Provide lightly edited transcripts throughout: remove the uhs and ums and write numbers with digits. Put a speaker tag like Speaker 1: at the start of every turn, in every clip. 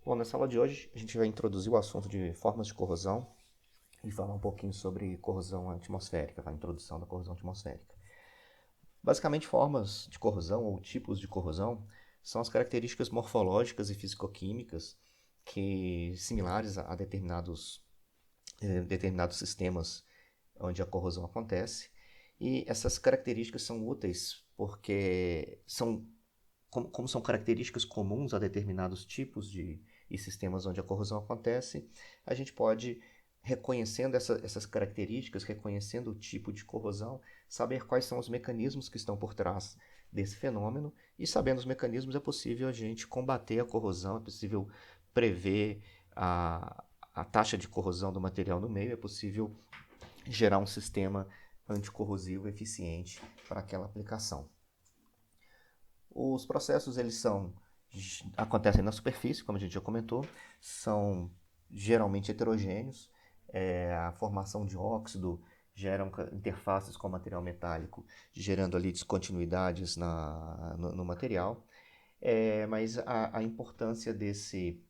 Speaker 1: Bom, nessa aula de hoje a gente vai introduzir o assunto de formas de corrosão e falar um pouquinho sobre corrosão atmosférica, a introdução da corrosão atmosférica. Basicamente, formas de corrosão ou tipos de corrosão são as características morfológicas e fisicoquímicas que similares a determinados sistemas onde a corrosão acontece. E essas características são úteis porque como são características comuns a determinados tipos e sistemas onde a corrosão acontece, a gente pode, reconhecendo essas características, reconhecendo o tipo de corrosão, saber quais são os mecanismos que estão por trás desse fenômeno, e sabendo os mecanismos é possível a gente combater a corrosão, é possível prever a taxa de corrosão do material no meio, é possível gerar um sistema anticorrosivo eficiente para aquela aplicação. Os processos acontecem na superfície, como a gente já comentou, são geralmente heterogêneos. A formação de óxido gera interfaces com o material metálico, gerando ali descontinuidades no material. Mas a importância desse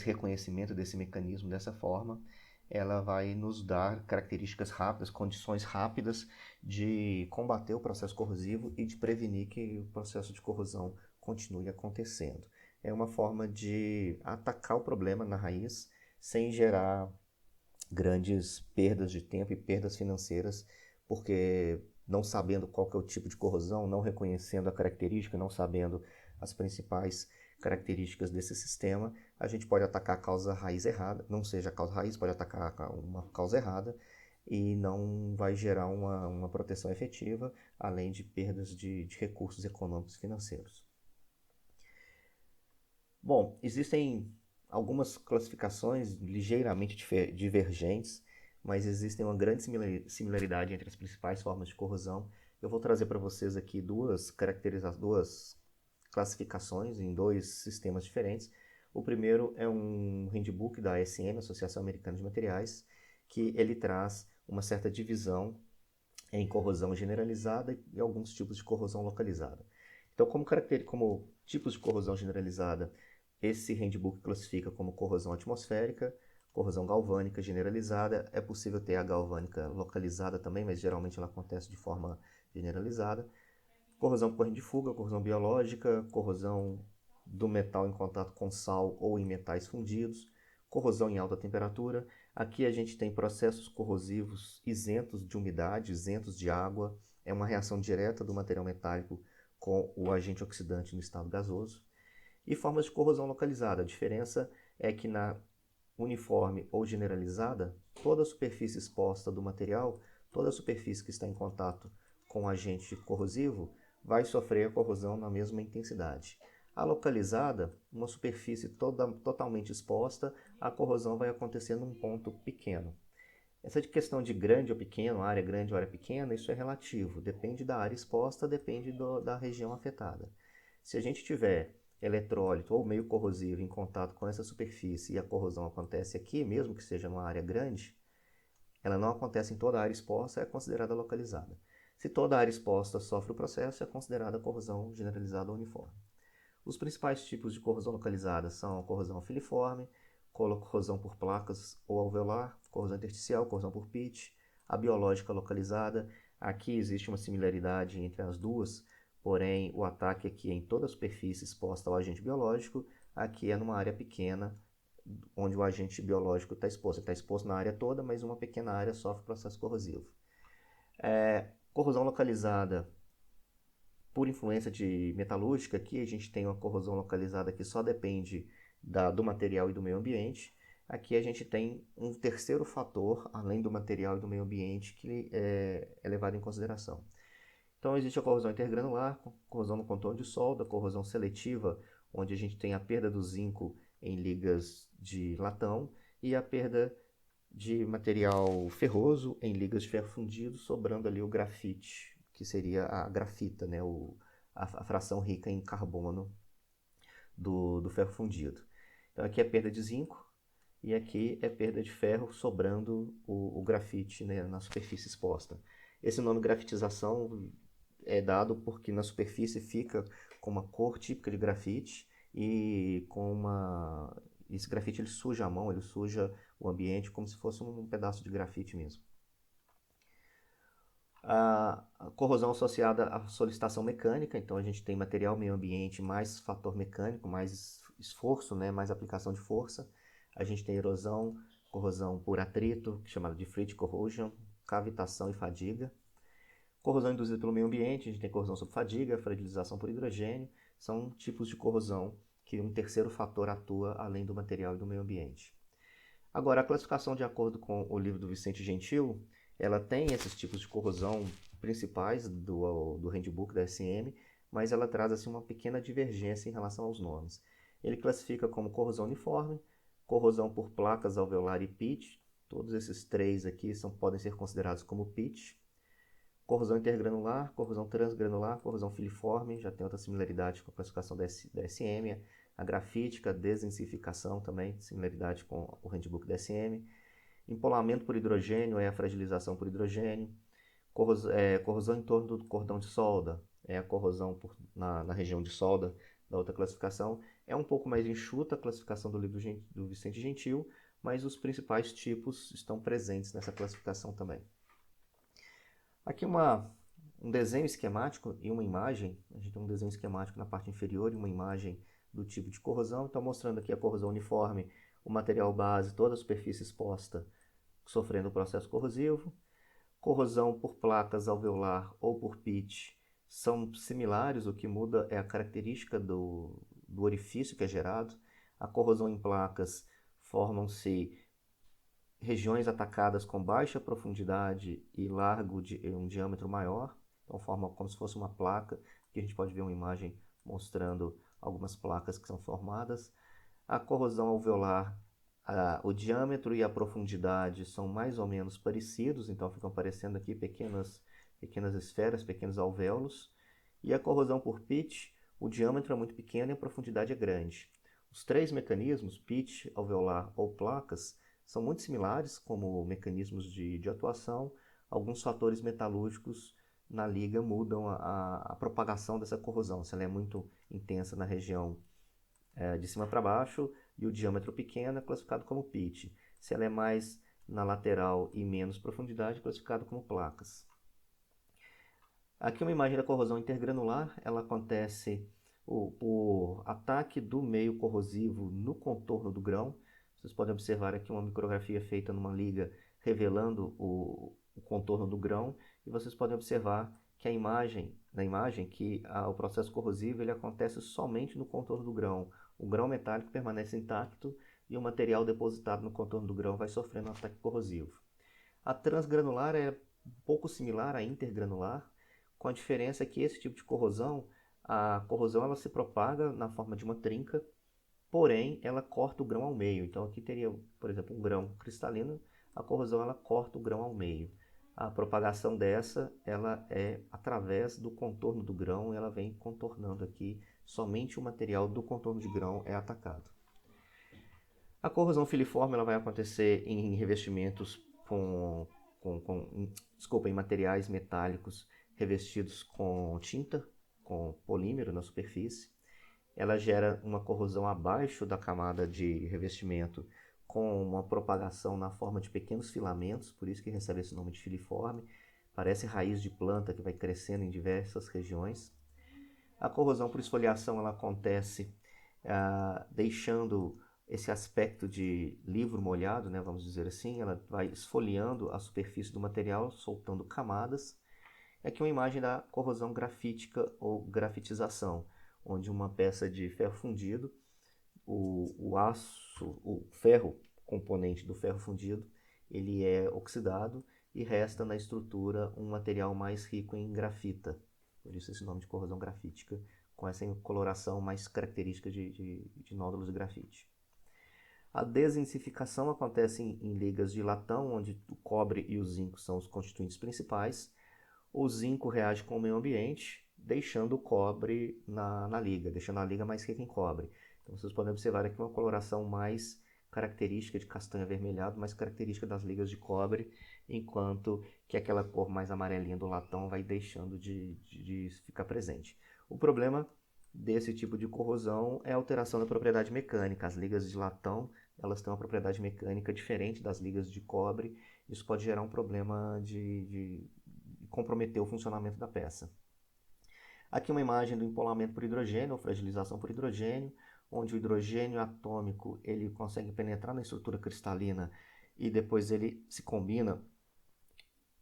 Speaker 1: reconhecimento, desse mecanismo, dessa forma, ela vai nos dar características rápidas, condições rápidas de combater o processo corrosivo e de prevenir que o processo de corrosão continue acontecendo. É uma forma de atacar o problema na raiz sem gerar grandes perdas de tempo e perdas financeiras, porque não sabendo qual que é o tipo de corrosão, não reconhecendo a característica, não sabendo as principais características desse sistema, a gente pode atacar a causa raiz errada, não seja a causa raiz, pode atacar uma causa errada e não vai gerar uma proteção efetiva, além de perdas de recursos econômicos e financeiros. Bom, existem algumas classificações ligeiramente divergentes, mas existem uma grande similaridade entre as principais formas de corrosão. Eu vou trazer para vocês aqui duas classificações em dois sistemas diferentes. O primeiro é um handbook da ASM, Associação Americana de Materiais, que ele traz uma certa divisão em corrosão generalizada e alguns tipos de corrosão localizada. Então, como tipos de corrosão generalizada, esse handbook classifica como corrosão atmosférica, corrosão galvânica generalizada. É possível ter a galvânica localizada também, mas geralmente ela acontece de forma generalizada. Corrosão por corrente de fuga, corrosão biológica, corrosão do metal em contato com sal ou em metais fundidos, corrosão em alta temperatura. Aqui a gente tem processos corrosivos isentos de umidade, isentos de água. É uma reação direta do material metálico com o agente oxidante no estado gasoso. E formas de corrosão localizada. A diferença é que na uniforme ou generalizada, toda a superfície exposta do material, toda a superfície que está em contato com o agente corrosivo, vai sofrer a corrosão na mesma intensidade. A localizada, uma superfície totalmente exposta, a corrosão vai acontecer num ponto pequeno. Essa questão de grande ou pequeno, área grande ou área pequena, isso é relativo. Depende da área exposta, depende da região afetada. Se a gente tiver eletrólito ou meio corrosivo em contato com essa superfície e a corrosão acontece aqui, mesmo que seja numa área grande, ela não acontece em toda a área exposta, é considerada localizada. Se toda a área exposta sofre o processo, é considerada corrosão generalizada ou uniforme. Os principais tipos de corrosão localizada são a corrosão filiforme, corrosão por placas ou alveolar, corrosão intersticial, corrosão por pitch, a biológica localizada. Aqui existe uma similaridade entre as duas, porém o ataque aqui é em toda a superfície exposta ao agente biológico, aqui é numa área pequena, onde o agente biológico está exposto. Ele está exposto na área toda, mas uma pequena área sofre processo corrosivo. Corrosão localizada por influência de metalúrgica, aqui a gente tem uma corrosão localizada que só depende do material e do meio ambiente. Aqui a gente tem um terceiro fator, além do material e do meio ambiente, que é levado em consideração. Então existe a corrosão intergranular, corrosão no contorno de solda, corrosão seletiva, onde a gente tem a perda do zinco em ligas de latão e a perda de material ferroso em ligas de ferro fundido, sobrando ali o grafite, que seria a grafita, né? A fração rica em carbono do ferro fundido. Então aqui é perda de zinco e aqui é perda de ferro, sobrando o grafite, né, na superfície exposta. Esse nome grafitização é dado porque na superfície fica com uma cor típica de grafite e esse grafite ele suja a mão, ele suja o ambiente como se fosse um pedaço de grafite mesmo. A corrosão associada à solicitação mecânica, então a gente tem material, meio ambiente, mais fator mecânico, mais esforço, né, mais aplicação de força. A gente tem erosão, corrosão por atrito, chamada de frit corrosion, cavitação e fadiga. Corrosão induzida pelo meio ambiente, a gente tem corrosão sob fadiga, fragilização por hidrogênio, são tipos de corrosão que um terceiro fator atua além do material e do meio ambiente. Agora, a classificação de acordo com o livro do Vicente Gentil, ela tem esses tipos de corrosão principais do handbook da SM, mas ela traz assim, uma pequena divergência em relação aos nomes. Ele classifica como corrosão uniforme, corrosão por placas alveolar e pitch, todos esses três aqui podem ser considerados como pitch. Corrosão intergranular, corrosão transgranular, corrosão filiforme, já tem outra similaridade com a classificação da SM, a grafítica, a densificação também, similaridade com o handbook da SM. Empolamento por hidrogênio é a fragilização por hidrogênio. Corrosão em torno do cordão de solda é a corrosão na região de solda da outra classificação. É um pouco mais enxuta a classificação do livro do Vicente Gentil, mas os principais tipos estão presentes nessa classificação também. Aqui um desenho esquemático e uma imagem. A gente tem um desenho esquemático na parte inferior e uma imagem do tipo de corrosão. Então, mostrando aqui a corrosão uniforme, o material base, toda a superfície exposta sofrendo o processo corrosivo. Corrosão por placas alveolar ou por pitch são similares, o que muda é a característica do orifício que é gerado. A corrosão em placas formam-se regiões atacadas com baixa profundidade e largo de um diâmetro maior, então forma como se fosse uma placa. Aqui a gente pode ver uma imagem mostrando algumas placas que são formadas. A corrosão alveolar, o diâmetro e a profundidade são mais ou menos parecidos, então ficam parecendo aqui pequenas esferas, pequenos alvéolos. E a corrosão por pitch, o diâmetro é muito pequeno e a profundidade é grande. Os três mecanismos, pitch, alveolar ou placas, são muito similares como mecanismos de atuação. Alguns fatores metalúrgicos na liga mudam a propagação dessa corrosão. Se ela é muito intensa na região de cima para baixo e o diâmetro pequeno é classificado como pitch. Se ela é mais na lateral e menos profundidade, é classificado como placas. Aqui uma imagem da corrosão intergranular. Ela acontece por ataque do meio corrosivo no contorno do grão. Vocês podem observar aqui uma micrografia feita numa liga revelando o contorno do grão, e vocês podem observar que na imagem que o processo corrosivo ele acontece somente no contorno do grão. O grão metálico permanece intacto e o material depositado no contorno do grão vai sofrendo um ataque corrosivo. A transgranular é um pouco similar à intergranular, com a diferença que esse tipo de corrosão, a corrosão ela se propaga na forma de uma trinca, porém ela corta o grão ao meio. Então aqui teria, por exemplo, um grão cristalino, a corrosão ela corta o grão ao meio. A propagação dessa ela é através do contorno do grão, ela vem contornando aqui, somente o material do contorno de grão é atacado. A corrosão filiforme ela vai acontecer em revestimentos em materiais metálicos revestidos com tinta, com polímero na superfície. Ela gera uma corrosão abaixo da camada de revestimento, com uma propagação na forma de pequenos filamentos, por isso que recebe esse nome de filiforme. Parece raiz de planta que vai crescendo em diversas regiões. A corrosão por esfoliação ela acontece deixando esse aspecto de livro molhado, né, vamos dizer assim. Ela vai esfoliando a superfície do material, soltando camadas. Aqui uma imagem da corrosão grafítica ou grafitização, onde uma peça de ferro fundido, o ferro componente do ferro fundido, ele é oxidado e resta na estrutura um material mais rico em grafita. Por isso esse nome de corrosão grafítica, com essa coloração mais característica de nódulos de grafite. A desensificação acontece em ligas de latão, onde o cobre e o zinco são os constituintes principais. O zinco reage com o meio ambiente, deixando o cobre na liga, deixando a liga mais rica em cobre. Então vocês podem observar aqui uma coloração mais característica de castanho avermelhado, mais característica das ligas de cobre, enquanto que aquela cor mais amarelinha do latão vai deixando de ficar presente. O problema desse tipo de corrosão é a alteração da propriedade mecânica. As ligas de latão, elas têm uma propriedade mecânica diferente das ligas de cobre. Isso pode gerar um problema de comprometer o funcionamento da peça. Aqui uma imagem do empolamento por hidrogênio, ou fragilização por hidrogênio, onde o hidrogênio atômico ele consegue penetrar na estrutura cristalina e depois ele se combina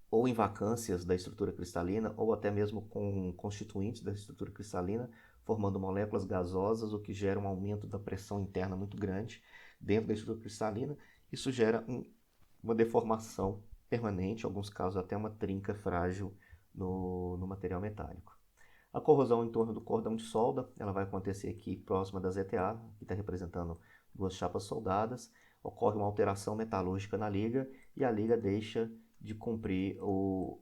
Speaker 1: ou em vacâncias da estrutura cristalina, ou até mesmo com constituintes da estrutura cristalina, formando moléculas gasosas, o que gera um aumento da pressão interna muito grande dentro da estrutura cristalina. Isso gera uma deformação permanente, em alguns casos até uma trinca frágil no material metálico. A corrosão em torno do cordão de solda, ela vai acontecer aqui próxima da ZTA, que está representando duas chapas soldadas. Ocorre uma alteração metalúrgica na liga e a liga deixa de cumprir o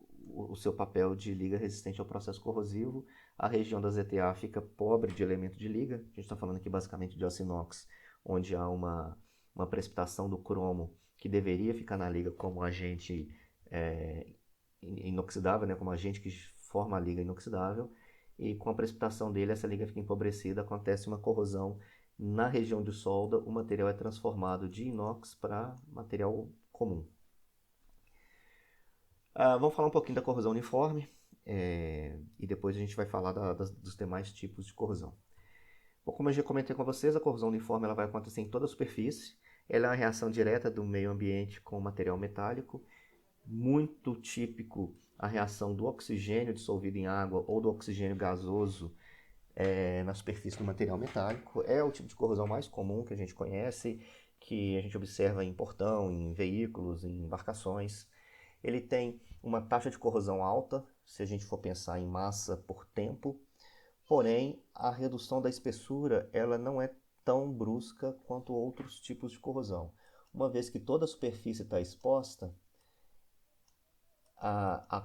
Speaker 1: seu papel de liga resistente ao processo corrosivo. A região da ZTA fica pobre de elemento de liga. A gente está falando aqui basicamente de aço inox, onde há uma precipitação do cromo que deveria ficar na liga como agente inoxidável, né, como agente que forma a liga inoxidável. E com a precipitação dele, essa liga fica empobrecida, acontece uma corrosão na região de solda, o material é transformado de inox para material comum. Vamos falar um pouquinho da corrosão uniforme e depois a gente vai falar dos demais tipos de corrosão. Bom, como eu já comentei com vocês, a corrosão uniforme ela vai acontecer em toda a superfície. Ela é uma reação direta do meio ambiente com o material metálico. Muito típico a reação do oxigênio dissolvido em água ou do oxigênio gasoso na superfície do material metálico. É o tipo de corrosão mais comum que a gente conhece, que a gente observa em portão, em veículos, em embarcações. Ele tem uma taxa de corrosão alta, se a gente for pensar em massa por tempo, porém a redução da espessura ela não é tão brusca quanto outros tipos de corrosão. Uma vez que toda a superfície está exposta, a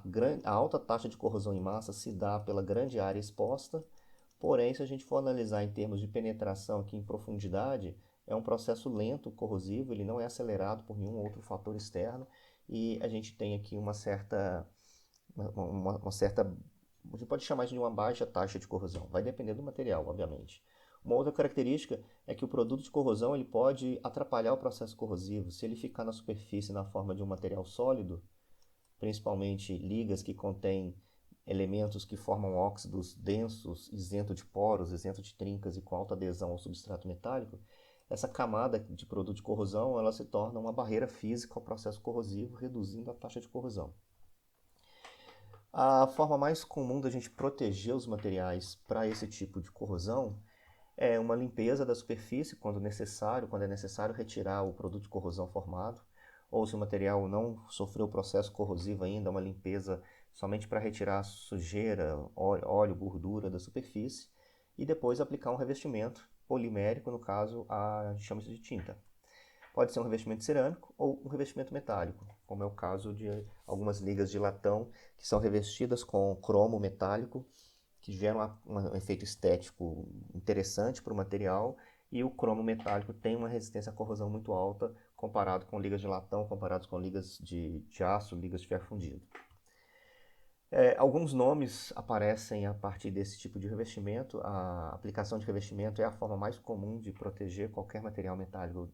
Speaker 1: alta taxa de corrosão em massa se dá pela grande área exposta, porém, se a gente for analisar em termos de penetração aqui em profundidade, é um processo lento, corrosivo, ele não é acelerado por nenhum outro fator externo, e a gente tem aqui uma certa, a gente pode chamar de uma baixa taxa de corrosão, vai depender do material, obviamente. Uma outra característica é que o produto de corrosão ele pode atrapalhar o processo corrosivo. Se ele ficar na superfície na forma de um material sólido, principalmente ligas que contêm elementos que formam óxidos densos, isento de poros, isento de trincas e com alta adesão ao substrato metálico, essa camada de produto de corrosão ela se torna uma barreira física ao processo corrosivo, reduzindo a taxa de corrosão. A forma mais comum da gente proteger os materiais para esse tipo de corrosão é uma limpeza da superfície quando é necessário retirar o produto de corrosão formado, ou se o material não sofreu o processo corrosivo ainda, uma limpeza somente para retirar sujeira, óleo, gordura da superfície, e depois aplicar um revestimento polimérico, no caso, a chama-se de tinta. Pode ser um revestimento cerâmico ou um revestimento metálico, como é o caso de algumas ligas de latão que são revestidas com cromo metálico, que gera um efeito estético interessante para o material, e o cromo metálico tem uma resistência à corrosão muito alta comparado com ligas de latão, comparados com ligas de aço, ligas de ferro fundido. Alguns nomes aparecem a partir desse tipo de revestimento. A aplicação de revestimento é a forma mais comum de proteger qualquer material metálico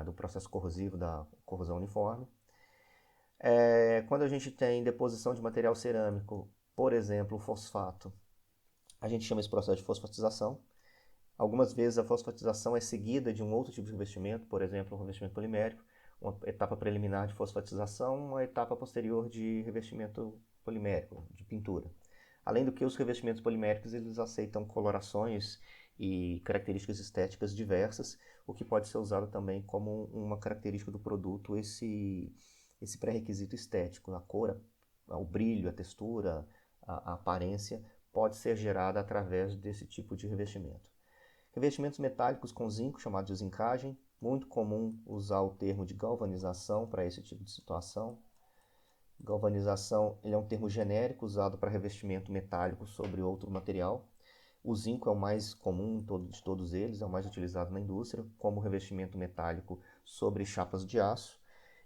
Speaker 1: do processo corrosivo, da corrosão uniforme. Quando a gente tem deposição de material cerâmico, por exemplo, o fosfato, a gente chama esse processo de fosfatização. Algumas vezes a fosfatização é seguida de um outro tipo de revestimento, por exemplo, um revestimento polimérico, uma etapa preliminar de fosfatização, uma etapa posterior de revestimento polimérico, de pintura. Além do que os revestimentos poliméricos eles aceitam colorações e características estéticas diversas, o que pode ser usado também como uma característica do produto, esse pré-requisito estético, a cor, o brilho, a textura, a aparência pode ser gerada através desse tipo de revestimento. Revestimentos metálicos com zinco, chamado de zincagem, muito comum usar o termo de galvanização para esse tipo de situação. Galvanização ele é um termo genérico usado para revestimento metálico sobre outro material. O zinco é o mais comum de todos eles, é o mais utilizado na indústria, como revestimento metálico sobre chapas de aço.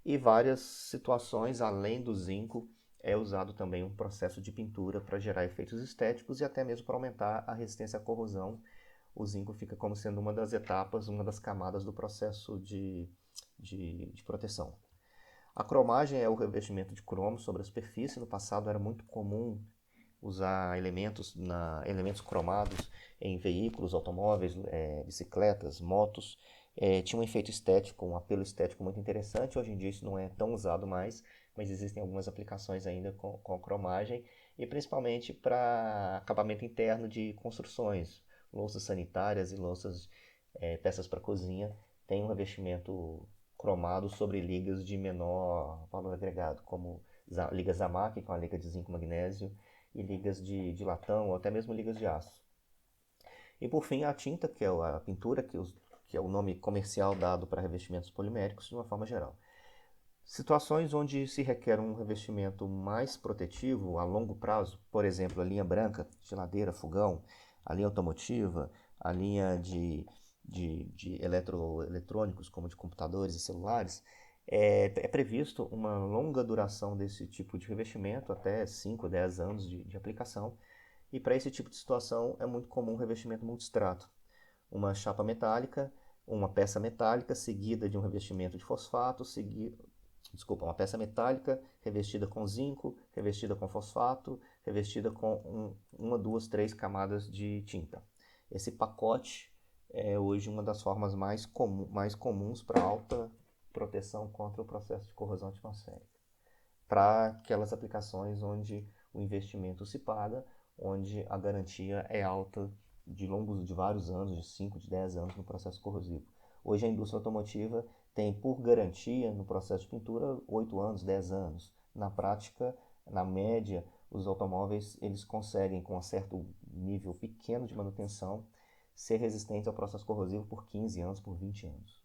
Speaker 1: E várias situações além do zinco é usado também um processo de pintura para gerar efeitos estéticos e até mesmo para aumentar a resistência à corrosão. O zinco fica como sendo uma das etapas, uma das camadas do processo de proteção. A cromagem é o revestimento de cromo sobre a superfície. No passado era muito comum usar elementos cromados em veículos, automóveis, bicicletas, motos. Tinha um efeito estético, um apelo estético muito interessante. Hoje em dia isso não é tão usado mais, mas existem algumas aplicações ainda com cromagem e principalmente para acabamento interno de construções, louças sanitárias e peças para cozinha. Tem um revestimento cromado sobre ligas de menor valor agregado, como liga Zamac, que é uma liga de zinco magnésio, e ligas de latão ou até mesmo ligas de aço. E por fim, a tinta, que é a pintura, que é o nome comercial dado para revestimentos poliméricos de uma forma geral. Situações onde se requer um revestimento mais protetivo a longo prazo, por exemplo, a linha branca, geladeira, fogão, a linha automotiva, a linha de eletrônicos, como de computadores e celulares, é previsto uma longa duração desse tipo de revestimento, até 5, 10 anos de aplicação, e para esse tipo de situação é muito comum o revestimento multistrato. Uma chapa metálica, uma peça metálica seguida de um revestimento de fosfato, uma peça metálica revestida com zinco, revestida com fosfato, revestida com uma, duas, três camadas de tinta. Esse pacote é hoje uma das formas mais comuns para alta proteção contra o processo de corrosão atmosférica. Para aquelas aplicações onde o investimento se paga, onde a garantia é alta de vários anos, de 5, de 10 anos no processo corrosivo. Hoje a indústria automotiva tem por garantia no processo de pintura 8 anos, 10 anos. Na prática, na média, os automóveis eles conseguem, com um certo nível pequeno de manutenção, ser resistentes ao processo corrosivo por 15 anos, por 20 anos.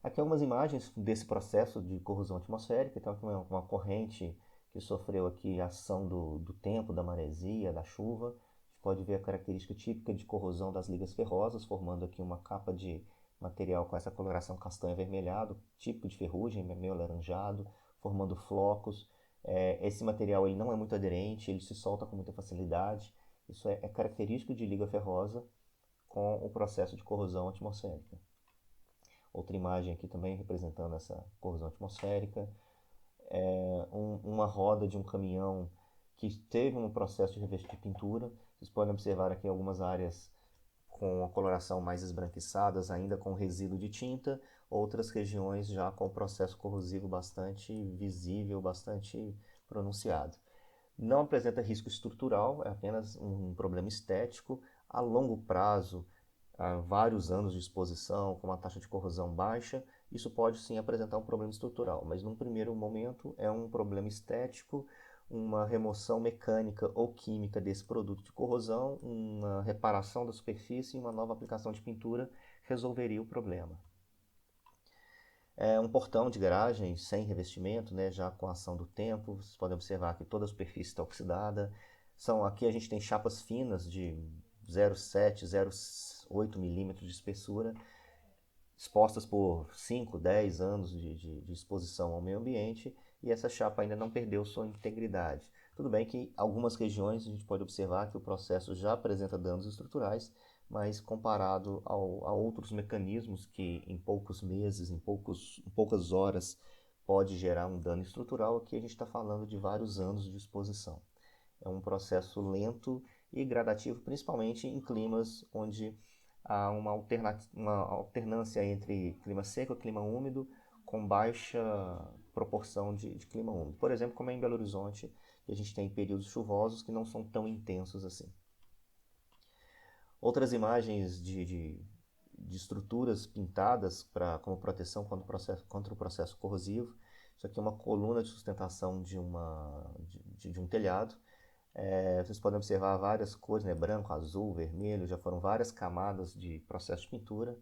Speaker 1: Aqui algumas imagens desse processo de corrosão atmosférica. Então, aqui uma corrente que sofreu aqui a ação do tempo, da maresia, da chuva. A gente pode ver a característica típica de corrosão das ligas ferrosas, formando aqui uma capa de material com essa coloração castanho avermelhado, típico de ferrugem, meio alaranjado, formando flocos. Esse material ele não é muito aderente, ele se solta com muita facilidade. Isso é característico de liga ferrosa com o processo de corrosão atmosférica. Outra imagem aqui também representando essa corrosão atmosférica. Uma roda de um caminhão que teve um processo de revestir de pintura. Vocês podem observar aqui algumas áreas com a coloração mais esbranquiçadas, ainda com resíduo de tinta, outras regiões já com o processo corrosivo bastante visível, bastante pronunciado. Não apresenta risco estrutural, é apenas um problema estético. A longo prazo, vários anos de exposição, com uma taxa de corrosão baixa, isso pode sim apresentar um problema estrutural, mas num primeiro momento é um problema estético, uma remoção mecânica ou química desse produto de corrosão, uma reparação da superfície e uma nova aplicação de pintura resolveria o problema. É um portão de garagem sem revestimento, né, já com a ação do tempo. Vocês podem observar que toda a superfície está oxidada. Aqui a gente tem chapas finas de 0,7, 0,8 milímetros de espessura, expostas por 5, 10 anos de exposição ao meio ambiente, e essa chapa ainda não perdeu sua integridade. Tudo bem que algumas regiões a gente pode observar que o processo já apresenta danos estruturais, mas comparado a outros mecanismos que em poucos meses, em poucas horas, pode gerar um dano estrutural, aqui a gente está falando de vários anos de exposição. É um processo lento e gradativo, principalmente em climas onde há uma alternância entre clima seco e clima úmido, com baixa proporção de clima úmido. Por exemplo, como é em Belo Horizonte, a gente tem períodos chuvosos que não são tão intensos assim. Outras imagens de estruturas pintadas como proteção contra o processo corrosivo. Isso aqui é uma coluna de sustentação de um telhado. Vocês podem observar várias cores, né? Branco, azul, vermelho, já foram várias camadas de processo de pintura.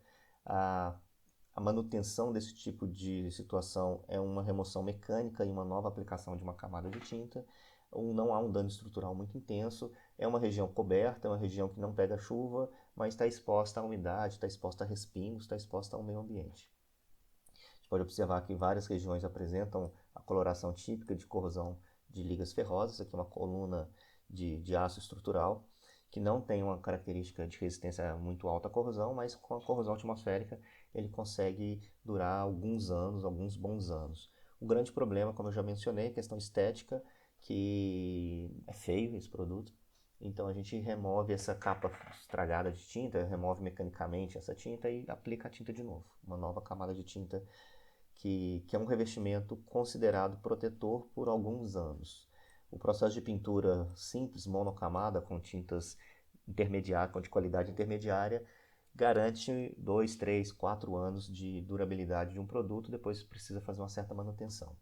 Speaker 1: A manutenção desse tipo de situação é uma remoção mecânica e uma nova aplicação de uma camada de tinta. Não há um dano estrutural muito intenso, é uma região coberta, é uma região que não pega chuva, mas está exposta à umidade, está exposta a respingos, está exposta ao meio ambiente. A gente pode observar que várias regiões apresentam a coloração típica de corrosão de ligas ferrosas. Aqui é uma coluna de aço estrutural que não tem uma característica de resistência muito alta à corrosão, mas com a corrosão atmosférica ele consegue durar alguns anos, alguns bons anos. O grande problema, como eu já mencionei, é a questão estética, que é feio esse produto. Então a gente remove essa capa estragada de tinta, remove mecanicamente essa tinta e aplica a tinta de novo. Uma nova camada de tinta que é um revestimento considerado protetor por alguns anos. O processo de pintura simples, monocamada, com tintas intermediárias, de qualidade intermediária, garante 2, 3, 4 anos de durabilidade de um produto, depois precisa fazer uma certa manutenção.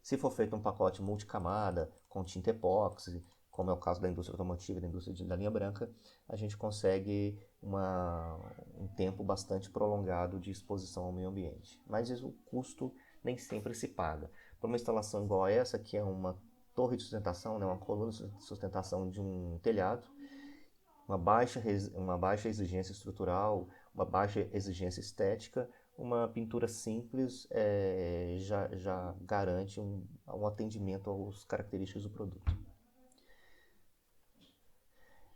Speaker 1: Se for feito um pacote multicamada, com tinta epóxi, como é o caso da indústria automotiva e da indústria da linha branca, a gente consegue um tempo bastante prolongado de exposição ao meio ambiente. Mas o custo nem sempre se paga. Para uma instalação igual a essa, que é uma torre de sustentação, né, uma coluna de sustentação de um telhado, uma baixa exigência estrutural, uma baixa exigência estética, uma pintura simples já garante um atendimento às características do produto.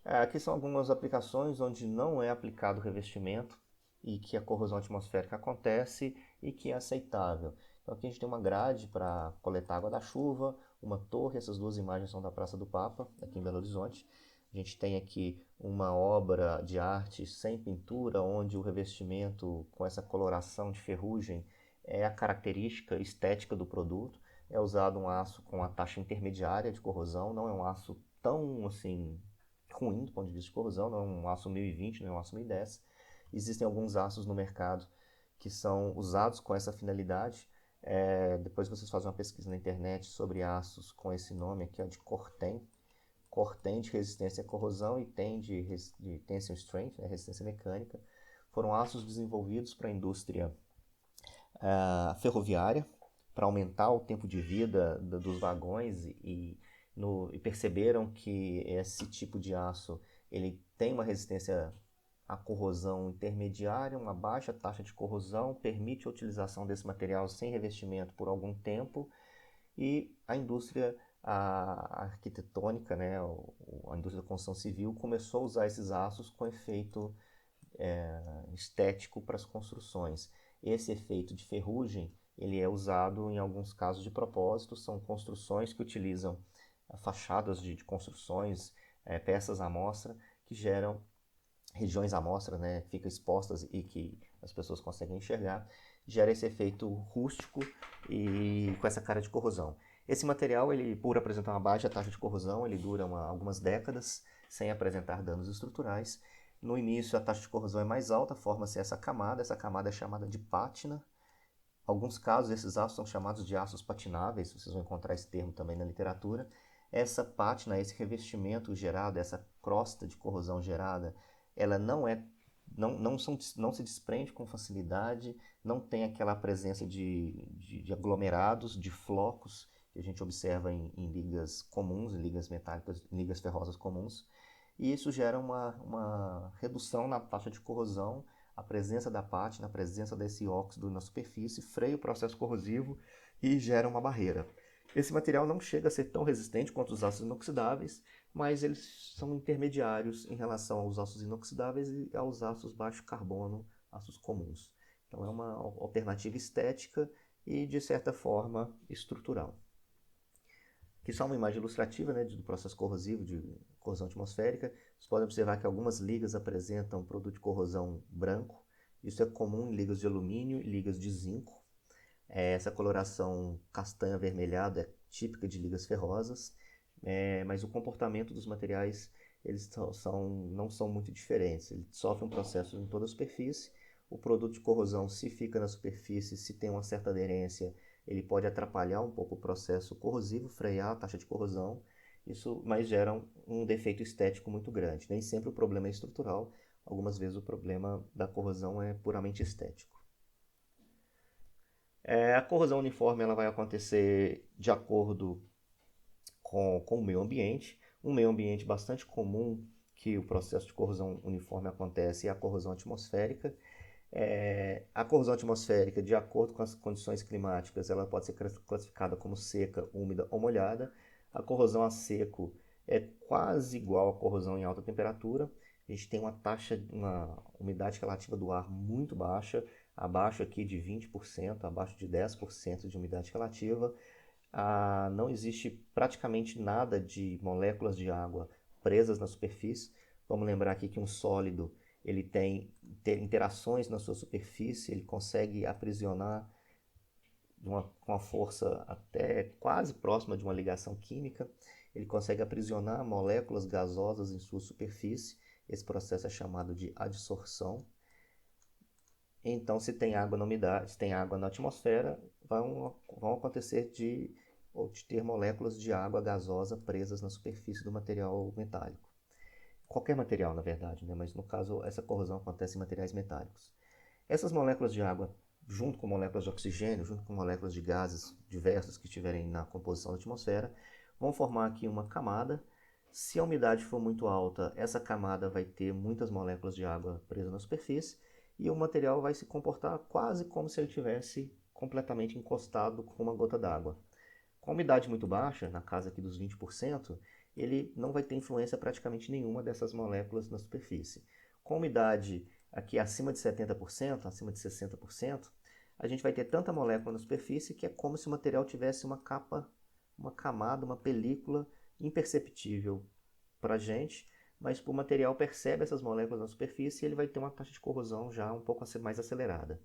Speaker 1: Aqui são algumas aplicações onde não é aplicado revestimento e que a corrosão atmosférica acontece e que é aceitável. Então aqui a gente tem uma grade para coletar água da chuva, uma torre, essas duas imagens são da Praça do Papa, aqui em Belo Horizonte. A gente tem aqui uma obra de arte sem pintura, onde o revestimento com essa coloração de ferrugem é a característica estética do produto. É usado um aço com a taxa intermediária de corrosão, não é um aço tão assim ruim do ponto de vista de corrosão, não é um aço 1020, não é um aço 1010. Existem alguns aços no mercado que são usados com essa finalidade. Depois vocês fazem uma pesquisa na internet sobre aços com esse nome aqui, ó, de Corten. Corten de resistência à corrosão e TEN de Tensile Strength, né, resistência mecânica. Foram aços desenvolvidos para a indústria ferroviária, para aumentar o tempo de vida dos vagões e perceberam que esse tipo de aço ele tem uma resistência à corrosão intermediária, uma baixa taxa de corrosão, permite a utilização desse material sem revestimento por algum tempo, e a indústria arquitetônica, né, a indústria da construção civil, começou a usar esses aços com efeito estético para as construções. Esse efeito de ferrugem ele é usado em alguns casos de propósito, são construções que utilizam fachadas de construções, peças à mostra, que geram regiões à mostra, né, ficam expostas e que as pessoas conseguem enxergar, gera esse efeito rústico e com essa cara de corrosão. Esse material, ele, por apresentar uma baixa taxa de corrosão, ele dura algumas décadas sem apresentar danos estruturais. No início, a taxa de corrosão é mais alta, forma-se essa camada é chamada de pátina. Alguns casos, esses aços são chamados de aços patináveis, vocês vão encontrar esse termo também na literatura. Essa pátina, esse revestimento gerado, essa crosta de corrosão gerada, ela não se desprende com facilidade, não tem aquela presença de aglomerados, de flocos, que a gente observa em ligas comuns, em ligas metálicas, em ligas ferrosas comuns. E isso gera uma redução na taxa de corrosão. A presença da pátina, a presença desse óxido na superfície, freia o processo corrosivo e gera uma barreira. Esse material não chega a ser tão resistente quanto os aços inoxidáveis, mas eles são intermediários em relação aos aços inoxidáveis e aos aços baixo carbono, aços comuns. Então é uma alternativa estética e, de certa forma, estrutural. Aqui só uma imagem ilustrativa, né, do processo corrosivo, de corrosão atmosférica. Vocês podem observar que algumas ligas apresentam produto de corrosão branco. Isso é comum em ligas de alumínio e ligas de zinco. Essa coloração castanho avermelhado é típica de ligas ferrosas, mas o comportamento dos materiais eles não são muito diferentes. Ele sofre um processo em toda a superfície. O produto de corrosão, se fica na superfície, se tem uma certa aderência, ele pode atrapalhar um pouco o processo corrosivo, frear a taxa de corrosão, mas gera um defeito estético muito grande. Nem sempre o problema é estrutural, algumas vezes o problema da corrosão é puramente estético. A corrosão uniforme ela vai acontecer de acordo com o meio ambiente. Um meio ambiente bastante comum que o processo de corrosão uniforme acontece é a corrosão atmosférica. A corrosão atmosférica, de acordo com as condições climáticas, ela pode ser classificada como seca, úmida ou molhada. A corrosão a seco é quase igual à corrosão em alta temperatura. A gente tem uma umidade relativa do ar muito baixa, abaixo aqui de 20%, abaixo de 10% de umidade relativa. Não existe praticamente nada de moléculas de água presas na superfície. Vamos lembrar aqui que um sólido ele tem interações na sua superfície, ele consegue aprisionar com uma força até quase próxima de uma ligação química, ele consegue aprisionar moléculas gasosas em sua superfície. Esse processo é chamado de adsorção. Então, se tem água na umidade, se tem água na atmosfera, vão acontecer de ter moléculas de água gasosa presas na superfície do material metálico. Qualquer material, na verdade, né? Mas no caso, essa corrosão acontece em materiais metálicos. Essas moléculas de água, junto com moléculas de oxigênio, junto com moléculas de gases diversos que estiverem na composição da atmosfera, vão formar aqui uma camada. Se a umidade for muito alta, essa camada vai ter muitas moléculas de água presas na superfície e o material vai se comportar quase como se ele tivesse completamente encostado com uma gota d'água. Com a umidade muito baixa, na casa aqui dos 20%, ele não vai ter influência praticamente nenhuma dessas moléculas na superfície. Com a umidade aqui acima de 70%, acima de 60%, a gente vai ter tanta molécula na superfície que é como se o material tivesse uma capa, uma camada, uma película imperceptível para a gente, mas o material percebe essas moléculas na superfície e ele vai ter uma taxa de corrosão já um pouco mais acelerada.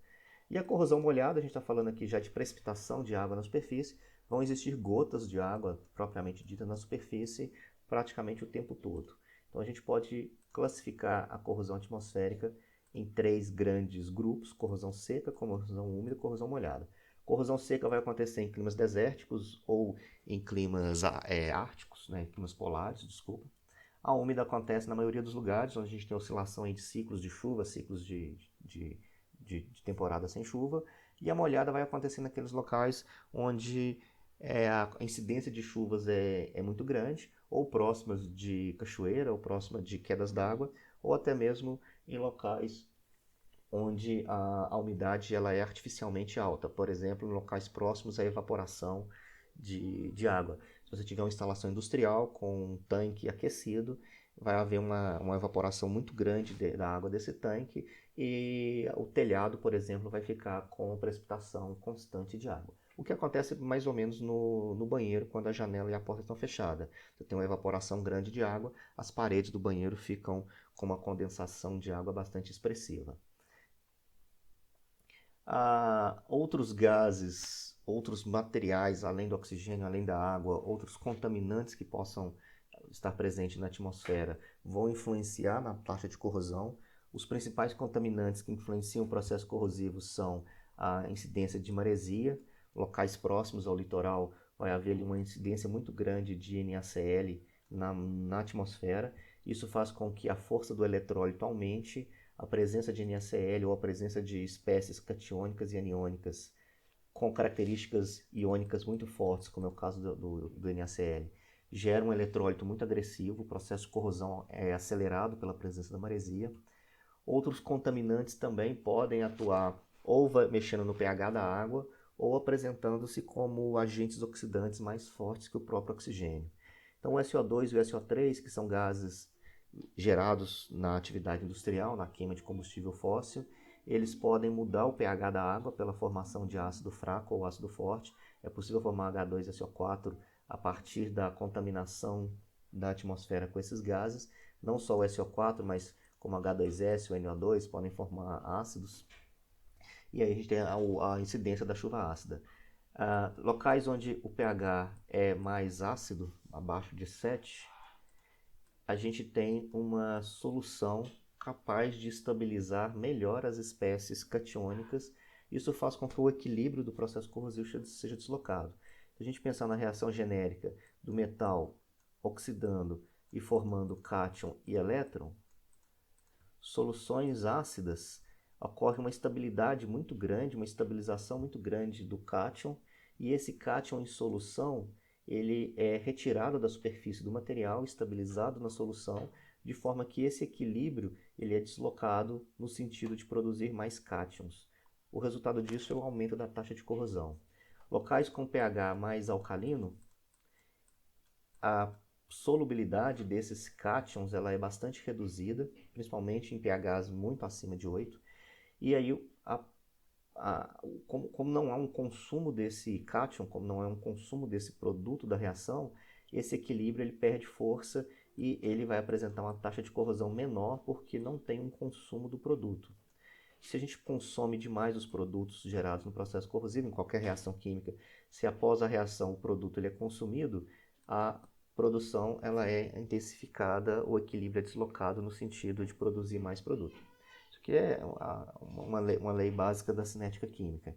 Speaker 1: E a corrosão molhada, a gente está falando aqui já de precipitação de água na superfície, vão existir gotas de água propriamente dita na superfície praticamente o tempo todo. Então a gente pode classificar a corrosão atmosférica em três grandes grupos: corrosão seca, corrosão úmida e corrosão molhada. Corrosão seca vai acontecer em climas desérticos ou em climas árticos, né, em climas polares, desculpa. A úmida acontece na maioria dos lugares, onde a gente tem oscilação de ciclos de chuva, ciclos de temporada sem chuva. E a molhada vai acontecer naqueles locais onde a incidência de chuvas é muito grande, ou próximas de cachoeira, ou próxima de quedas d'água, ou até mesmo em locais onde a umidade ela é artificialmente alta, por exemplo, em locais próximos à evaporação de água. Se você tiver uma instalação industrial com um tanque aquecido, vai haver uma evaporação muito grande da água desse tanque e o telhado, por exemplo, vai ficar com precipitação constante de água. O que acontece mais ou menos no banheiro quando a janela e a porta estão fechadas. Você tem uma evaporação grande de água, as paredes do banheiro ficam com uma condensação de água bastante expressiva. Outros gases, outros materiais, além do oxigênio, além da água, outros contaminantes que possam estar presentes na atmosfera, vão influenciar na taxa de corrosão. Os principais contaminantes que influenciam o processo corrosivo são a incidência de maresia. Locais próximos ao litoral vai haver ali uma incidência muito grande de NaCl na atmosfera. Isso faz com que a força do eletrólito aumente, a presença de NaCl ou a presença de espécies catiônicas e aniônicas com características iônicas muito fortes, como é o caso do NaCl, gera um eletrólito muito agressivo, o processo de corrosão é acelerado pela presença da maresia. Outros contaminantes também podem atuar ou mexendo no pH da água ou apresentando-se como agentes oxidantes mais fortes que o próprio oxigênio. Então o SO2 e o SO3, que são gases gerados na atividade industrial, na queima de combustível fóssil, eles podem mudar o pH da água pela formação de ácido fraco ou ácido forte. É possível formar H2SO4 a partir da contaminação da atmosfera com esses gases. Não só o SO4, mas como H2S, o NO2, podem formar ácidos. E aí a gente tem a incidência da chuva ácida. Locais onde o pH é mais ácido, abaixo de 7, a gente tem uma solução capaz de estabilizar melhor as espécies catiônicas. Isso faz com que o equilíbrio do processo corrosivo seja deslocado. Se a gente pensar na reação genérica do metal oxidando e formando cátion e elétron, soluções ácidas ocorre uma estabilidade muito grande, uma estabilização muito grande do cátion, e esse cátion em solução ele é retirado da superfície do material, estabilizado na solução, de forma que esse equilíbrio ele é deslocado no sentido de produzir mais cátions. O resultado disso é o aumento da taxa de corrosão. Locais com pH mais alcalino, a solubilidade desses cátions ela é bastante reduzida, principalmente em pHs muito acima de 8, e aí como não há um consumo desse cátion, como não há um consumo desse produto da reação, esse equilíbrio ele perde força e ele vai apresentar uma taxa de corrosão menor porque não tem um consumo do produto. Se a gente consome demais os produtos gerados no processo corrosivo, em qualquer reação química, se após a reação o produto ele é consumido, a produção ela é intensificada, o equilíbrio é deslocado no sentido de produzir mais produto. Isso aqui é uma lei básica da cinética química.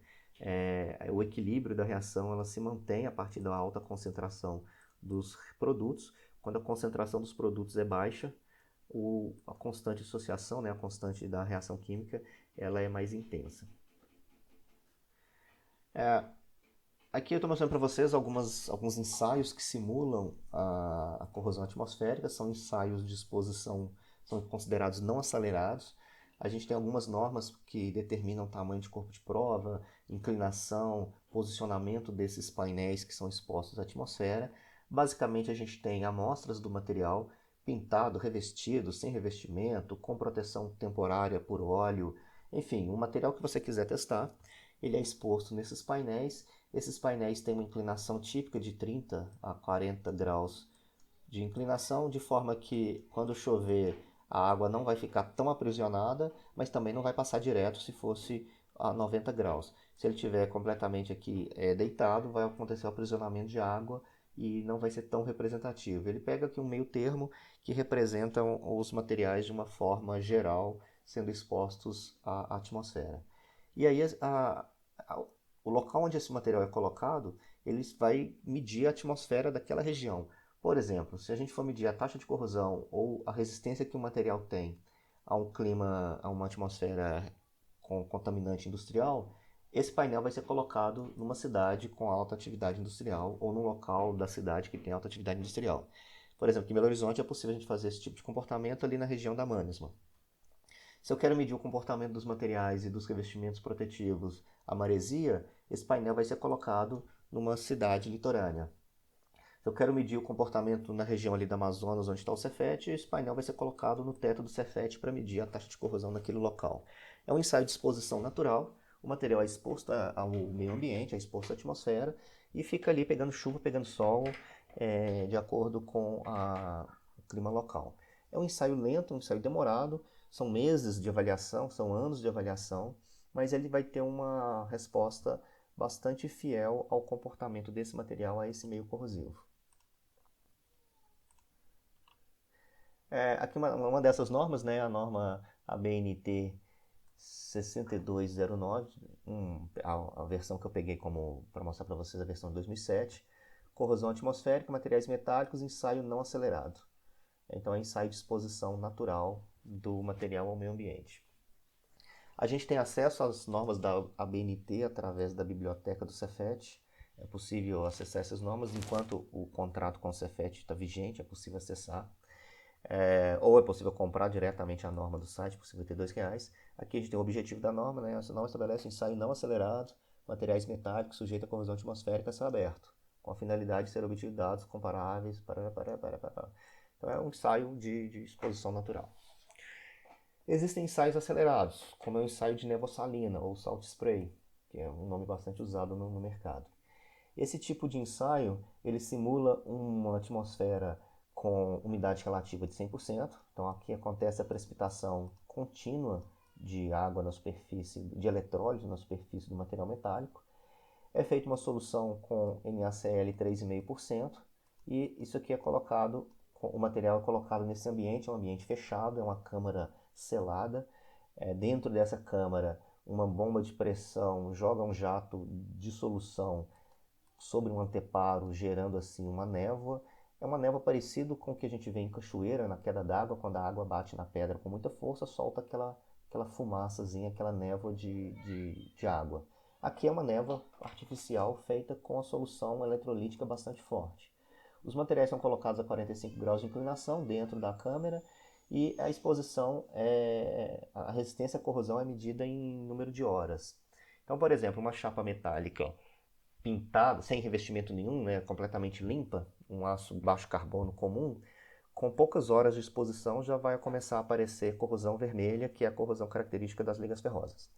Speaker 1: O equilíbrio da reação ela se mantém a partir da alta concentração dos produtos. Quando a concentração dos produtos é baixa, a constante de associação, né, a constante da reação química, ela é mais intensa. Aqui eu estou mostrando para vocês alguns ensaios que simulam a corrosão atmosférica, são ensaios de exposição, são considerados não acelerados. A gente tem algumas normas que determinam o tamanho de corpo de prova, inclinação, posicionamento desses painéis que são expostos à atmosfera. Basicamente a gente tem amostras do material pintado, revestido, sem revestimento, com proteção temporária por óleo, enfim, o material que você quiser testar, ele é exposto nesses painéis. Esses painéis têm uma inclinação típica de 30 a 40 graus de inclinação, de forma que quando chover a água não vai ficar tão aprisionada, mas também não vai passar direto se fosse a 90 graus. Se ele estiver completamente aqui deitado, vai acontecer o aprisionamento de água e não vai ser tão representativo. Ele pega aqui um meio termo que representa os materiais de uma forma geral sendo expostos à atmosfera. E aí o local onde esse material é colocado, ele vai medir a atmosfera daquela região. Por exemplo, se a gente for medir a taxa de corrosão ou a resistência que o material tem a um clima, a uma atmosfera com contaminante industrial, esse painel vai ser colocado numa cidade com alta atividade industrial ou num local da cidade que tem alta atividade industrial. Por exemplo, aqui em Belo Horizonte é possível a gente fazer esse tipo de comportamento ali na região da Mannesmann. Se eu quero medir o comportamento dos materiais e dos revestimentos protetivos à maresia, esse painel vai ser colocado numa cidade litorânea. Se eu quero medir o comportamento na região ali da Amazonas, onde está o Cefet, esse painel vai ser colocado no teto do Cefet para medir a taxa de corrosão naquele local. É um ensaio de exposição natural, o material é exposto ao meio ambiente, é exposto à atmosfera e fica ali pegando chuva, pegando sol, de acordo com o clima local. É um ensaio lento, um ensaio demorado, são meses de avaliação, são anos de avaliação, mas ele vai ter uma resposta bastante fiel ao comportamento desse material a esse meio corrosivo. Aqui uma dessas normas, né, a norma ABNT 6209, a versão que eu peguei para mostrar para vocês, a versão de 2007, corrosão atmosférica, materiais metálicos, ensaio não acelerado. Então é ensaio de exposição natural do material ao meio ambiente. A gente tem acesso às normas da ABNT através da biblioteca do Cefet. É possível acessar essas normas enquanto o contrato com o Cefet está vigente, é possível acessar. Ou é possível comprar diretamente a norma do site por R$ 52. Aqui a gente tem o objetivo da norma, né? Essa norma estabelece ensaio não acelerado, materiais metálicos sujeitos à corrosão atmosférica a céu aberto, com a finalidade de ser obtido dados comparáveis. Então é um ensaio de exposição natural. Existem ensaios acelerados, como é o ensaio de nevossalina ou salt spray, que é um nome bastante usado no mercado. Esse tipo de ensaio, ele simula uma atmosfera com umidade relativa de 100%. Então aqui acontece a precipitação contínua de água na superfície, de eletrólise na superfície do material metálico. É feita uma solução com NaCl 3,5% e isso aqui é colocado, o material é colocado nesse ambiente, é um ambiente fechado, é uma câmara selada. Dentro dessa câmara, uma bomba de pressão joga um jato de solução sobre um anteparo, gerando assim uma névoa. É uma névoa parecida com o que a gente vê em cachoeira, na queda d'água, quando a água bate na pedra com muita força, solta aquela fumaçazinha, aquela névoa de água. Aqui é uma névoa artificial feita com a solução eletrolítica bastante forte. Os materiais são colocados a 45 graus de inclinação dentro da câmera E a exposição, a resistência à corrosão é medida em número de horas. Então, por exemplo, uma chapa metálica pintada, sem revestimento nenhum, né, completamente limpa, um aço baixo carbono comum, com poucas horas de exposição já vai começar a aparecer corrosão vermelha, que é a corrosão característica das ligas ferrosas.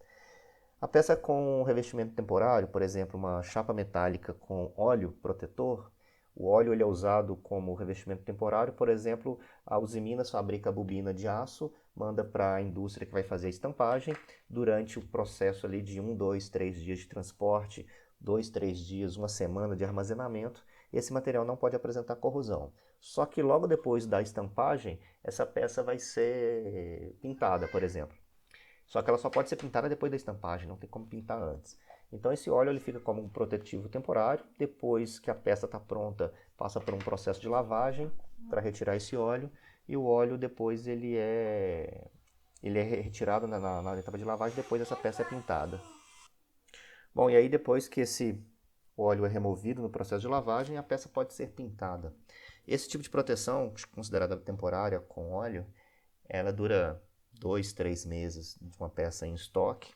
Speaker 1: A peça com revestimento temporário, por exemplo, uma chapa metálica com óleo protetor, o óleo ele é usado como revestimento temporário, por exemplo, a Usiminas fabrica a bobina de aço, manda para a indústria que vai fazer a estampagem, durante o processo ali de 1, 2, 3 dias de transporte, 2, 3 dias, uma semana de armazenamento, esse material não pode apresentar corrosão. Só que logo depois da estampagem, essa peça vai ser pintada, por exemplo. Só que ela só pode ser pintada depois da estampagem, não tem como pintar antes. Então esse óleo ele fica como um protetivo temporário. Depois que a peça está pronta, passa por um processo de lavagem para retirar esse óleo. E o óleo depois ele é retirado na etapa de lavagem, depois essa peça é pintada. Bom, e aí depois que esse óleo é removido no processo de lavagem, a peça pode ser pintada. Esse tipo de proteção, considerada temporária com óleo, ela dura 2, 3 meses de uma peça em estoque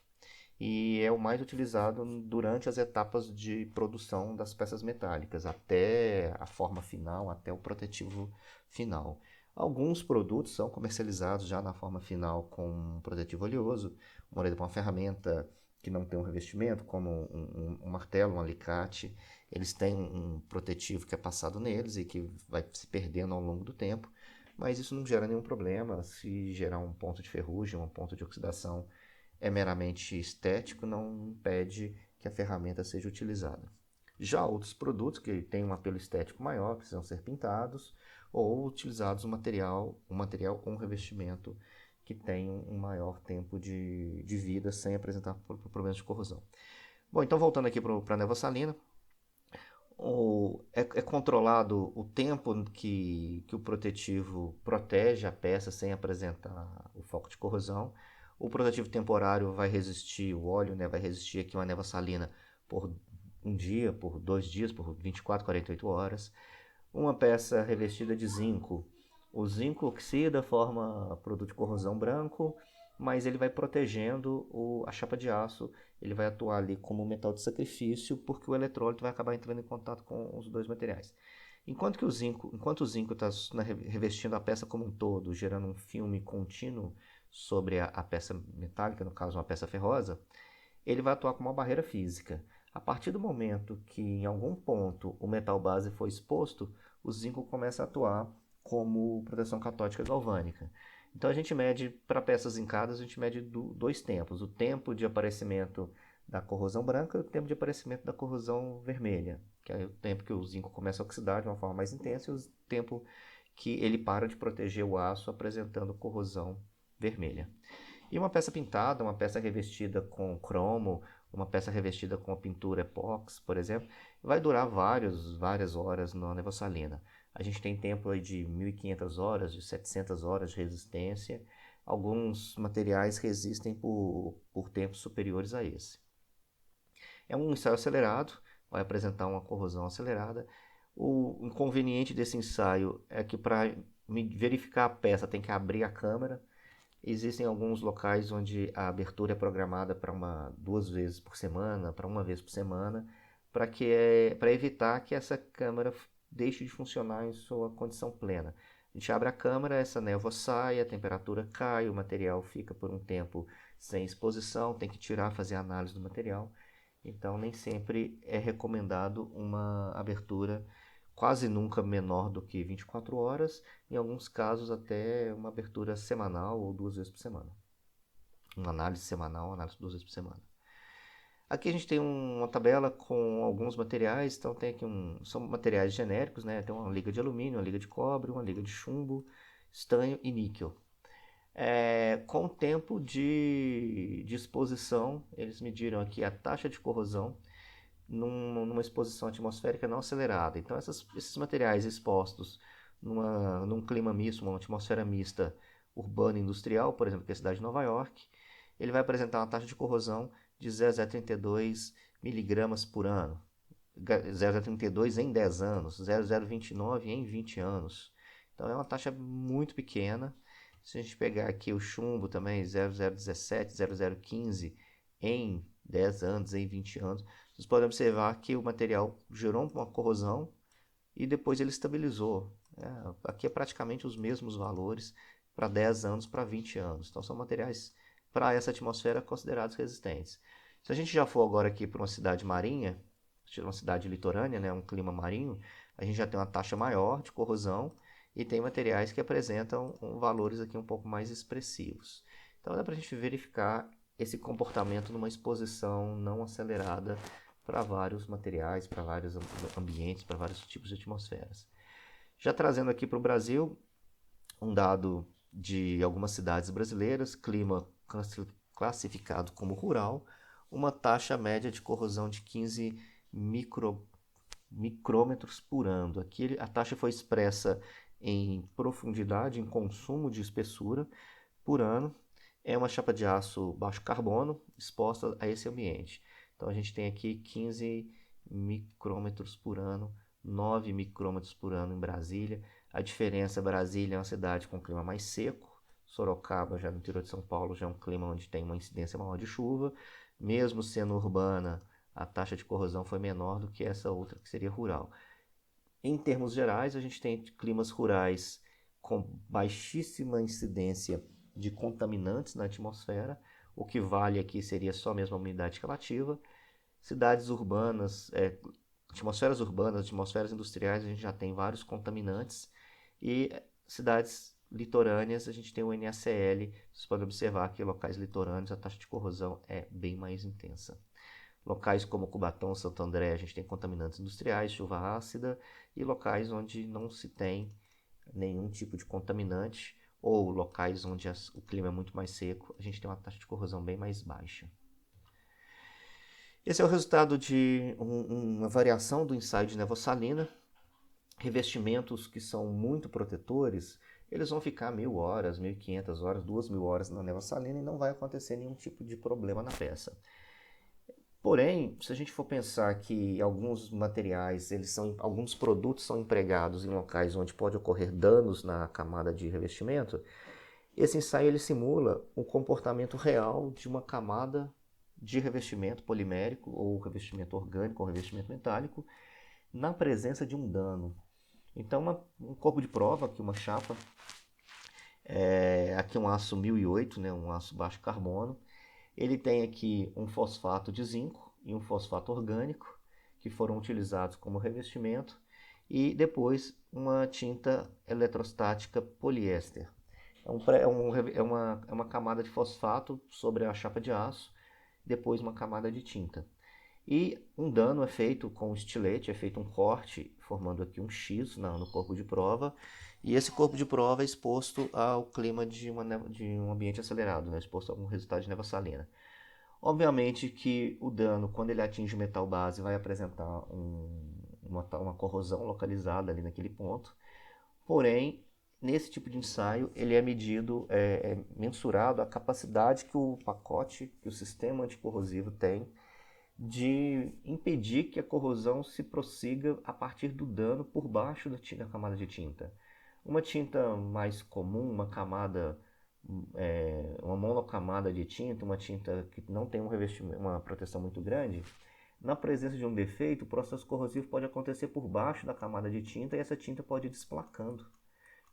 Speaker 1: e é o mais utilizado durante as etapas de produção das peças metálicas, até a forma final, até o protetivo final. Alguns produtos são comercializados já na forma final com um protetivo oleoso, uma ferramenta que não tem um revestimento, como um martelo, um alicate, eles têm um protetivo que é passado neles e que vai se perdendo ao longo do tempo, mas isso não gera nenhum problema. Se gerar um ponto de ferrugem, um ponto de oxidação é meramente estético, não impede que a ferramenta seja utilizada. Já outros produtos que têm um apelo estético maior precisam ser pintados ou utilizados um material com um revestimento que tem um maior tempo de vida sem apresentar problemas de corrosão. Bom, então voltando aqui para a nevosalina, é controlado o tempo que o protetivo protege a peça sem apresentar o foco de corrosão. O protetivo temporário vai resistir, o óleo, né, vai resistir aqui uma nevosalina por um dia, por 2 dias, por 24, 48 horas. Uma peça revestida de zinco. O zinco oxida, forma produto de corrosão branco, mas ele vai protegendo a chapa de aço, ele vai atuar ali como metal de sacrifício, porque o eletrólito vai acabar entrando em contato com os dois materiais. Enquanto o zinco está revestindo a peça como um todo, gerando um filme contínuo sobre a peça metálica, no caso uma peça ferrosa, ele vai atuar como uma barreira física. A partir do momento que em algum ponto o metal base foi exposto, o zinco começa a atuar como proteção catódica galvânica. Então a gente mede, para peças zincadas, a gente mede dois tempos: o tempo de aparecimento da corrosão branca e o tempo de aparecimento da corrosão vermelha, que é o tempo que o zinco começa a oxidar de uma forma mais intensa e o tempo que ele para de proteger o aço apresentando corrosão vermelha. E uma peça pintada, uma peça revestida com cromo, uma peça revestida com a pintura epox, por exemplo, vai durar várias horas na nevosalina. A gente tem tempo aí de 1.500 horas, de 700 horas de resistência. Alguns materiais resistem por tempos superiores a esse. É um ensaio acelerado, vai apresentar uma corrosão acelerada. O inconveniente desse ensaio é que para verificar a peça tem que abrir a câmera. Existem alguns locais onde a abertura é programada para 2 vezes por semana, para uma vez por semana, para evitar que essa câmera deixe de funcionar em sua condição plena. A gente abre a câmera, essa névoa sai, a temperatura cai, o material fica por um tempo sem exposição, tem que tirar, fazer análise do material. Então, nem sempre é recomendado uma abertura quase nunca menor do que 24 horas, em alguns casos até uma abertura semanal ou 2 vezes por semana. Uma análise semanal, uma análise 2 vezes por semana. Aqui a gente tem uma tabela com alguns materiais, então tem aqui são materiais genéricos, né? Tem uma liga de alumínio, uma liga de cobre, uma liga de chumbo, estanho e níquel. Com o tempo de exposição, eles mediram aqui a taxa de corrosão numa exposição atmosférica não acelerada. Então, esses materiais expostos num clima misto, uma atmosfera mista urbana e industrial, por exemplo, que é a cidade de Nova York, ele vai apresentar uma taxa de corrosão de 0,032 miligramas por ano, 0,032 em 10 anos, 0,029 em 20 anos. Então, é uma taxa muito pequena. Se a gente pegar aqui o chumbo também, 0017, 0015, em 10 anos, em 20 anos, vocês podem observar que o material gerou uma corrosão e depois ele estabilizou. Aqui é praticamente os mesmos valores para 10 anos, para 20 anos. Então são materiais para essa atmosfera considerados resistentes. Se a gente já for agora aqui para uma cidade marinha, uma cidade litorânea, né, um clima marinho, a gente já tem uma taxa maior de corrosão e tem materiais que apresentam valores aqui um pouco mais expressivos. Então dá para a gente verificar esse comportamento numa exposição não acelerada para vários materiais, para vários ambientes, para vários tipos de atmosferas. Já trazendo aqui para o Brasil, um dado de algumas cidades brasileiras, clima classificado como rural, uma taxa média de corrosão de 15 micrômetros por ano. Aqui a taxa foi expressa em profundidade, em consumo de espessura por ano. É uma chapa de aço baixo carbono exposta a esse ambiente. Então a gente tem aqui 15 micrômetros por ano, 9 micrômetros por ano em Brasília. A diferença, Brasília é uma cidade com clima mais seco, Sorocaba, já no interior de São Paulo, já é um clima onde tem uma incidência maior de chuva. Mesmo sendo urbana, a taxa de corrosão foi menor do que essa outra que seria rural. Em termos gerais, a gente tem climas rurais com baixíssima incidência de contaminantes na atmosfera, o que vale aqui seria só mesmo a umidade relativa. Cidades urbanas, atmosferas urbanas, atmosferas industriais, a gente já tem vários contaminantes. E cidades litorâneas, a gente tem o NaCl. Vocês podem observar que em locais litorâneos a taxa de corrosão é bem mais intensa. Locais como Cubatão, Santo André, a gente tem contaminantes industriais, chuva ácida, e locais onde não se tem nenhum tipo de contaminante, ou locais onde o clima é muito mais seco, a gente tem uma taxa de corrosão bem mais baixa. Esse é o resultado de uma variação do ensaio de nevossalina. Revestimentos que são muito protetores, eles vão ficar 1.000 horas, 1.500 horas, 2.000 horas na nevossalina e não vai acontecer nenhum tipo de problema na peça. Porém, se a gente for pensar que alguns materiais, alguns produtos são empregados em locais onde pode ocorrer danos na camada de revestimento, esse ensaio ele simula o comportamento real de uma camada de revestimento polimérico, ou revestimento orgânico, ou revestimento metálico, na presença de um dano. Então, um corpo de prova, aqui uma chapa, aqui um aço 1008, né, um aço baixo carbono. Ele tem aqui um fosfato de zinco e um fosfato orgânico, que foram utilizados como revestimento, e depois uma tinta eletrostática poliéster. É uma camada de fosfato sobre a chapa de aço, depois uma camada de tinta. E um dano é feito com um estilete, é feito um corte, formando aqui um X no corpo de prova, e esse corpo de prova é exposto ao clima de um ambiente acelerado, né? Exposto a um resultado de nevassalina. Obviamente que o dano, quando ele atinge o metal base, vai apresentar uma corrosão localizada ali naquele ponto. Porém, nesse tipo de ensaio, ele é medido, mensurado a capacidade que o pacote, que o sistema anticorrosivo tem de impedir que a corrosão se prossiga a partir do dano por baixo da camada de tinta. Uma tinta mais comum, uma monocamada de tinta, uma tinta que não tem uma proteção muito grande, na presença de um defeito, o processo corrosivo pode acontecer por baixo da camada de tinta e essa tinta pode ir desplacando,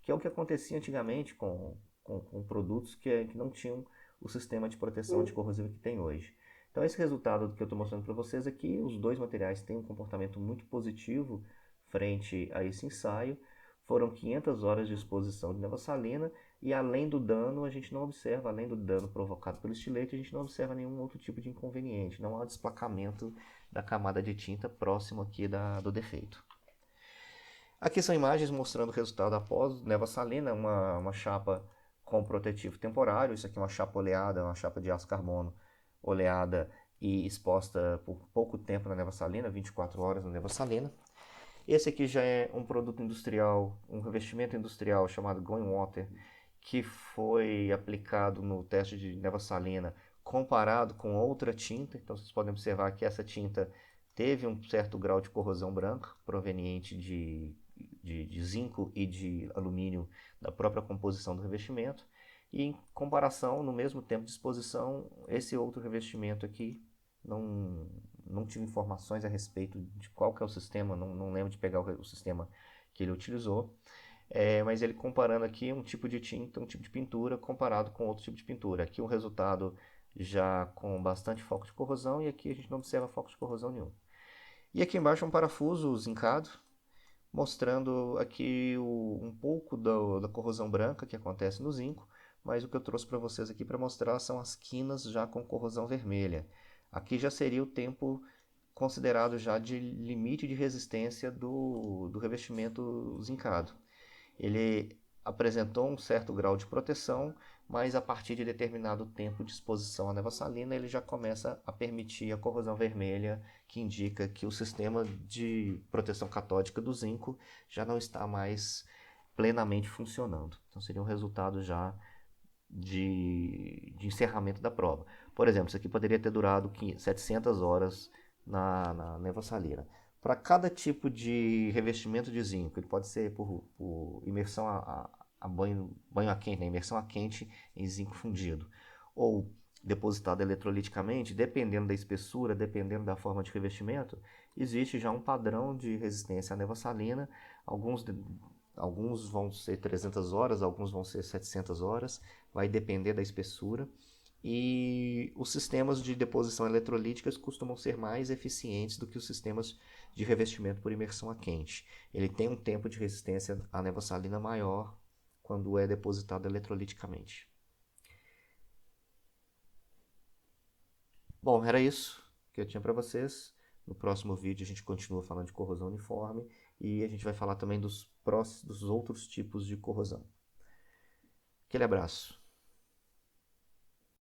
Speaker 1: que é o que acontecia antigamente com produtos que não tinham o sistema de proteção anticorrosiva que tem hoje. Então esse resultado que eu estou mostrando para vocês aqui, os dois materiais têm um comportamento muito positivo frente a esse ensaio. Foram 500 horas de exposição de nevassalina e além do dano, a gente não observa, além do dano provocado pelo estilete, a gente não observa nenhum outro tipo de inconveniente. Não há desplacamento da camada de tinta próximo aqui do defeito. Aqui são imagens mostrando o resultado após nevassalina, uma chapa com protetivo temporário. Isso aqui é uma chapa oleada, uma chapa de aço carbono oleada e exposta por pouco tempo na nevassalina, 24 horas na nevassalina. Esse aqui já é um produto industrial, um revestimento industrial chamado Going Water, que foi aplicado no teste de nevassalina comparado com outra tinta. Então vocês podem observar que essa tinta teve um certo grau de corrosão branca proveniente de zinco e de alumínio da própria composição do revestimento. E em comparação, no mesmo tempo de exposição, esse outro revestimento aqui, não, não tive informações a respeito de qual que é o sistema, não lembro de pegar o sistema que ele utilizou, mas ele comparando aqui um tipo de tinta, um tipo de pintura comparado com outro tipo de pintura. Aqui o resultado já com bastante foco de corrosão e aqui a gente não observa foco de corrosão nenhum. E aqui embaixo um parafuso zincado, mostrando aqui um pouco da corrosão branca que acontece no zinco, mas o que eu trouxe para vocês aqui para mostrar são as quinas já com corrosão vermelha. Aqui já seria o tempo considerado já de limite de resistência do revestimento zincado. Ele apresentou um certo grau de proteção, mas a partir de determinado tempo de exposição à neva salina, ele já começa a permitir a corrosão vermelha, que indica que o sistema de proteção catódica do zinco já não está mais plenamente funcionando. Então seria um resultado já de encerramento da prova. Por exemplo, isso aqui poderia ter durado 700 horas na neva salina. Para cada tipo de revestimento de zinco, ele pode ser por imersão a banho a quente, né? Imersão a quente em zinco fundido, ou depositado eletroliticamente, dependendo da espessura, dependendo da forma de revestimento, existe já um padrão de resistência à neva salina. Alguns vão ser 300 horas, alguns vão ser 700 horas, vai depender da espessura. E os sistemas de deposição eletrolíticas costumam ser mais eficientes do que os sistemas de revestimento por imersão a quente. Ele tem um tempo de resistência à neva salina maior quando é depositado eletroliticamente. Bom, era isso que eu tinha para vocês. No próximo vídeo a gente continua falando de corrosão uniforme e a gente vai falar também dos outros tipos de corrosão. Aquele abraço.